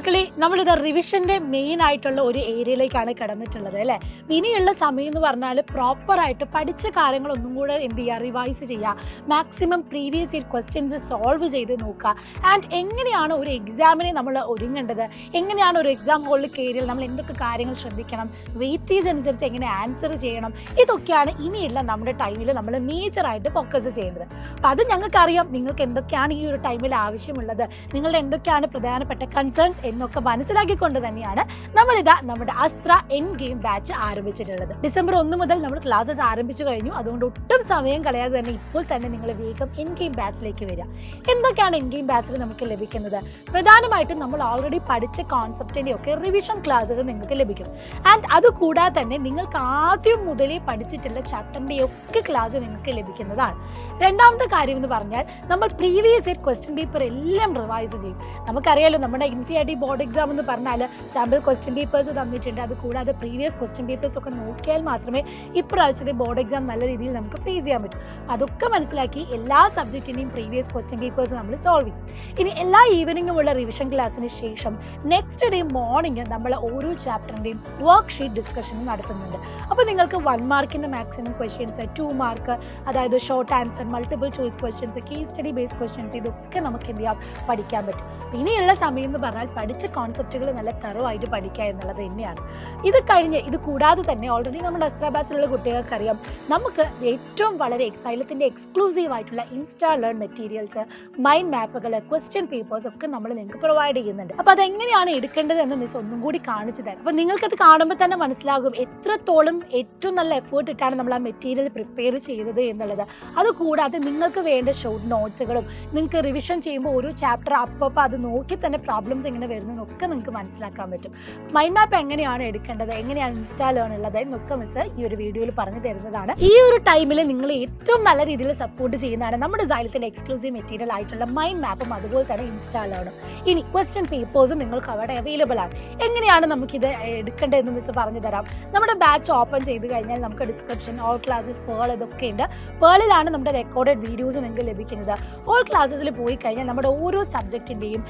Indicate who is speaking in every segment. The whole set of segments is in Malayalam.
Speaker 1: മക്കളെ, നമ്മളിത് റിവിഷൻ്റെ മെയിൻ ആയിട്ടുള്ള ഒരു ഏരിയയിലേക്കാണ് കിടന്നിട്ടുള്ളത് അല്ലേ. ഇനിയുള്ള സമയം എന്ന് പറഞ്ഞാൽ പ്രോപ്പറായിട്ട് പഠിച്ച കാര്യങ്ങൾ ഒന്നും കൂടെ എന്ത് ചെയ്യുക, റിവൈസ് ചെയ്യുക, maximum previous year questions solve ചെയ്ത് നോക്കുക. ആൻഡ് എങ്ങനെയാണ് ഒരു എക്സാമിനെ നമ്മൾ ഒരുങ്ങേണ്ടത്, എങ്ങനെയാണ് ഒരു എക്സാം ഹോളിൽ കയറിയാൽ നമ്മൾ എന്തൊക്കെ കാര്യങ്ങൾ ശ്രദ്ധിക്കണം, വെയിറ്റേജ് അനുസരിച്ച് എങ്ങനെ ആൻസർ ചെയ്യണം, ഇതൊക്കെയാണ് ഇനിയുള്ള നമ്മുടെ ടൈമിൽ നമ്മൾ മേജറായിട്ട് ഫോക്കസ് ചെയ്യേണ്ടത്. അപ്പോൾ അത് ഞങ്ങൾക്കറിയാം നിങ്ങൾക്ക് എന്തൊക്കെയാണ് ഈ ഒരു ടൈമിൽ ആവശ്യമുള്ളത്, നിങ്ങളുടെ എന്തൊക്കെയാണ് പ്രധാനപ്പെട്ട കൺസേൺസ് എന്നൊക്കെ മനസ്സിലാക്കിക്കൊണ്ട് തന്നെയാണ് നമ്മളിതാ നമ്മുടെ അസ്ത്ര എൻഡ് ഗെയിം ബാച്ച് ആരംഭിച്ചിട്ടുള്ളത്. ഡിസംബർ 1 മുതൽ നമ്മൾ ക്ലാസ്സസ് ആരംഭിച്ചു കഴിഞ്ഞു. അതുകൊണ്ട് ഒട്ടും സമയം കളയാതെ തന്നെ ഇപ്പോൾ തന്നെ നിങ്ങൾ വേഗം എൻഡ് ഗെയിം ബാച്ചിലേക്ക് വരിക. എന്തൊക്കെയാണ് എൻഡ് ഗെയിം ബാച്ചിൽ നമുക്ക് ലഭിക്കുന്നത്? പ്രധാനമായിട്ടും നമ്മൾ ഓൾറെഡി പഠിച്ച കോൺസെപ്റ്റിൻ്റെ ഒക്കെ റിവിഷൻ ക്ലാസ്സുകൾ നിങ്ങൾക്ക് ലഭിക്കും. ആൻഡ് അതുകൂടാതെ തന്നെ നിങ്ങൾക്ക് ആദ്യം മുതലേ പഠിച്ചിട്ടുള്ള ചാപ്റ്ററിൻ്റെ ഒക്കെ ക്ലാസ് നിങ്ങൾക്ക് ലഭിക്കുന്നതാണ്. രണ്ടാമത്തെ കാര്യം എന്ന് പറഞ്ഞാൽ നമ്മൾ പ്രീവിയസ് ഇയർ ക്വസ്റ്റ്യൻ പേപ്പർ എല്ലാം റിവൈസ് ചെയ്യും. നമുക്കറിയാലോ നമ്മുടെ NCERT ബോർഡ് എക്സാം എന്ന് പറഞ്ഞാൽ സാമ്പിൾ ക്വസ്റ്റ്യൻ പേപ്പേഴ്സ് തന്നിട്ടുണ്ട്. അതുകൂടാതെ പ്രീവിയസ് ക്വസ്റ്റ്യൻ പേപ്പേഴ്സ് ഒക്കെ നോക്കിയാൽ മാത്രമേ ഇപ്രാവശ്യത്തെ ബോർഡ് എക്സാം നല്ല രീതിയിൽ നമുക്ക് ഫേസ് ചെയ്യാൻ പറ്റും. അതൊക്കെ മനസ്സിലാക്കി എല്ലാ സബ്ജക്റ്റിൻ്റെയും പ്രീവിയസ് ക്വസ്റ്റ്യൻ പേപ്പേഴ്സ് നമ്മൾ സോൾവ് ചെയ്യും. ഇനി എല്ലാ ഈവനിങ്ങുമുള്ള റിവിഷൻ ക്ലാസ്സിന് ശേഷം നെക്സ്റ്റ് ഡേ മോർണിംഗ് നമ്മൾ ഓരോ ചാപ്റ്ററിൻ്റെയും വർക്ക് ഷീറ്റ് ഡിസ്കഷൻ നടത്തുന്നുണ്ട്. അപ്പോൾ നിങ്ങൾക്ക് 1 മാർക്കിൻ്റെ മാക്സിമം ക്വസ്റ്റ്യൻസ്, 2 മാർക്ക്, അതായത് short answer, multiple choice questions, case study based questions, ഇതൊക്കെ നമുക്ക് എന്ത് ചെയ്യാം, പഠിക്കാൻ പറ്റും. ഇനിയുള്ള സമയം എന്ന് പറഞ്ഞാൽ പഠിച്ച കോൺസെപ്റ്റുകൾ നല്ല തറവായിട്ട് പഠിക്കുക എന്നുള്ളത് തന്നെയാണ്. ഇത് കഴിഞ്ഞ് ഇത് കൂടാതെ തന്നെ ഓൾറെഡി നമ്മുടെ അസ്ത്ര ബാച്ചിലുള്ള കുട്ടികൾക്കറിയാം നമുക്ക് ഏറ്റവും വളരെ സൈലത്തിൻ്റെ എക്സ്ക്ലൂസീവ് ആയിട്ടുള്ള ഇൻസ്റ്റാ ലേൺ മെറ്റീരിയൽസ്, മൈൻഡ് മാപ്പുകൾ, ക്വസ്റ്റ്യൻ പേപ്പേഴ്സ് ഒക്കെ നമ്മൾ നിങ്ങൾക്ക് പ്രൊവൈഡ് ചെയ്യുന്നുണ്ട്. അപ്പോൾ അതെങ്ങനെയാണ് എടുക്കേണ്ടത് എന്ന് മിസ് ഒന്നും കൂടി കാണിച്ചു തരാം. അപ്പോൾ നിങ്ങൾക്കത് കാണുമ്പോൾ തന്നെ മനസ്സിലാകും എത്രത്തോളം ഏറ്റവും നല്ല എഫേർട്ട് ഇട്ടാണ് നമ്മൾ ആ മെറ്റീരിയൽ പ്രിപ്പയർ ചെയ്തത് എന്നുള്ളത്. അതുകൂടാതെ നിങ്ങൾക്ക് വേണ്ട ഷോർട്ട് നോട്ട്സുകളും, നിങ്ങൾക്ക് റിവിഷൻ ചെയ്യുമ്പോൾ ഓരോ ചാപ്റ്റർ അപ്പോൾ അത് നോക്കി തന്നെ പ്രോബ്ലംസ് എങ്ങനെ വരുന്നതെന്നൊക്കെ നിങ്ങൾക്ക് മനസ്സിലാക്കാൻ പറ്റും. മൈൻഡ് മാപ്പ് എങ്ങനെയാണ് എടുക്കേണ്ടത്, എങ്ങനെയാണ് ഇൻസ്റ്റാ ലേൺ ഉള്ളത് എന്നൊക്കെ മിസ് ഈ ഒരു വീഡിയോയിൽ പറഞ്ഞു തരുന്നതാണ്. ഈ ഒരു ടൈമിൽ നിങ്ങൾ ഏറ്റവും നല്ല രീതിയിൽ സപ്പോർട്ട് ചെയ്യുന്നതാണ് നമ്മുടെ സൈലത്തിൻ്റെ എക്സ്ക്ലൂസീവ് മെറ്റീരിയൽ ആയിട്ടുള്ള മൈൻഡ് മാപ്പും അതുപോലെ തന്നെ ഇൻസ്റ്റാ ലേണും. ഇനി ക്വസ്റ്റ്യൻ പേപ്പേഴ്സും നിങ്ങൾക്ക് അവിടെ അവൈലബിൾ ആണ്. എങ്ങനെയാണ് നമുക്കിത് എടുക്കേണ്ടതെന്ന് മിസ് പറഞ്ഞു തരാം. നമ്മുടെ ബാച്ച് ഓപ്പൺ ചെയ്ത് കഴിഞ്ഞാൽ നമുക്ക് ഡിസ്ക്രിപ്ഷൻ, ഓൾ ക്ലാസ്സസ്, പേൾ ഇതൊക്കെ ഉണ്ട്. പേളിലാണ് നമ്മുടെ റെക്കോർഡഡ് വീഡിയോസ് നിങ്ങൾക്ക് ലഭിക്കുന്നത്. ഓൾ ക്ലാസ്സസിൽ പോയി കഴിഞ്ഞാൽ നമ്മുടെ ഓരോ സബ്ജക്റ്റിൻ്റെയും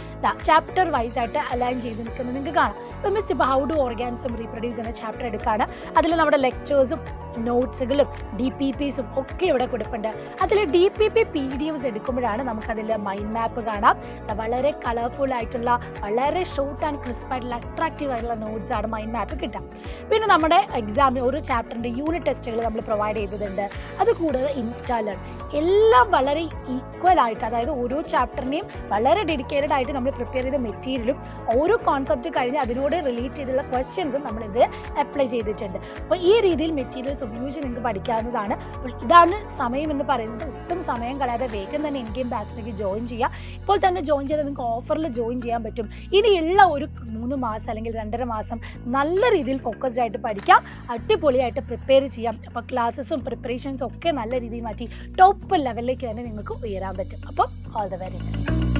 Speaker 1: ചാപ്റ്റർ വൈസ് ആയിട്ട് അലൈൻ ചെയ്ത് നിൽക്കുന്നത് നിങ്ങൾക്ക് കാണാം. ഇപ്പോൾ മിസ് ഇപ്പോൾ ഹൗ ഡു ഓർഗാനിസം റീപ്രൊഡ്യൂസ് എന്ന ചാപ്റ്റർ എടുക്കുകയാണ്. അതിൽ നമ്മുടെ ലെക്ചേഴ്സും നോട്ട്സുകളും DPPസും ഒക്കെ ഇവിടെ കൊടുപ്പുണ്ട്. അതിൽ DPP PDFs എടുക്കുമ്പോഴാണ് നമുക്കതിൽ മൈൻഡ് മാപ്പ് കാണാം. വളരെ കളർഫുൾ ആയിട്ടുള്ള, വളരെ ഷോർട്ട് ആൻഡ് ക്രിസ്പ് ആയിട്ടുള്ള, അട്രാക്റ്റീവ് ആയിട്ടുള്ള നോട്ട്സ് ആണ് മൈൻഡ് മാപ്പ് കിട്ടുക. പിന്നെ നമ്മുടെ എക്സാമിന് ഓരോ ചാപ്റ്ററിൻ്റെ യൂണിറ്റ് ടെസ്റ്റുകൾ നമ്മൾ പ്രൊവൈഡ് ചെയ്തിട്ടുണ്ട്. അതുകൂടാതെ ഇൻസ്റ്റാ ലേൺ എല്ലാം വളരെ ഈക്വൽ ആയിട്ട്, അതായത് ഓരോ ചാപ്റ്ററിനെയും വളരെ ഡെഡിക്കേറ്റഡ് ആയിട്ട് നമ്മൾ പ്രിപ്പയർ ചെയ്ത മെറ്റീരിയലും ഓരോ കോൺസെപ്റ്റ് കഴിഞ്ഞ് അതിനോട് റിലേറ്റ് ചെയ്തുള്ള ക്വസ്റ്റ്യൻസും നമ്മളിത് അപ്ലൈ ചെയ്തിട്ടുണ്ട്. അപ്പോൾ ഈ രീതിയിൽ മെറ്റീരിയൽസ് ഉപയോഗിച്ച് നിങ്ങൾക്ക് പഠിക്കാവുന്നതാണ്. അപ്പോൾ ഇതാണ് സമയം എന്ന് പറയുന്നത്. ഒട്ടും സമയം കളയാതെ വേഗം തന്നെ എൻഡ് ഗെയിം ബാച്ചിലേക്ക് ജോയിൻ ചെയ്യുക. ഇപ്പോൾ തന്നെ ജോയിൻ ചെയ്താൽ നിങ്ങൾക്ക് ഓഫറിൽ ജോയിൻ ചെയ്യാൻ പറ്റും. ഇനിയുള്ള ഒരു 3 മാസം അല്ലെങ്കിൽ 2.5 മാസം നല്ല രീതിയിൽ ഫോക്കസ്ഡ് ആയിട്ട് പഠിക്കാം, അടിപൊളിയായിട്ട് പ്രിപ്പയർ ചെയ്യാം. അപ്പോൾ ക്ലാസ്സസും പ്രിപ്പറേഷൻസും ഒക്കെ നല്ല രീതിയിൽ മാറ്റി ടോപ്പ് ലെവലിലേക്ക് തന്നെ നിങ്ങൾക്ക് ഉയരാൻ പറ്റും. അപ്പോൾ ഓൾ ദ വെരി ബെസ്റ്റ്.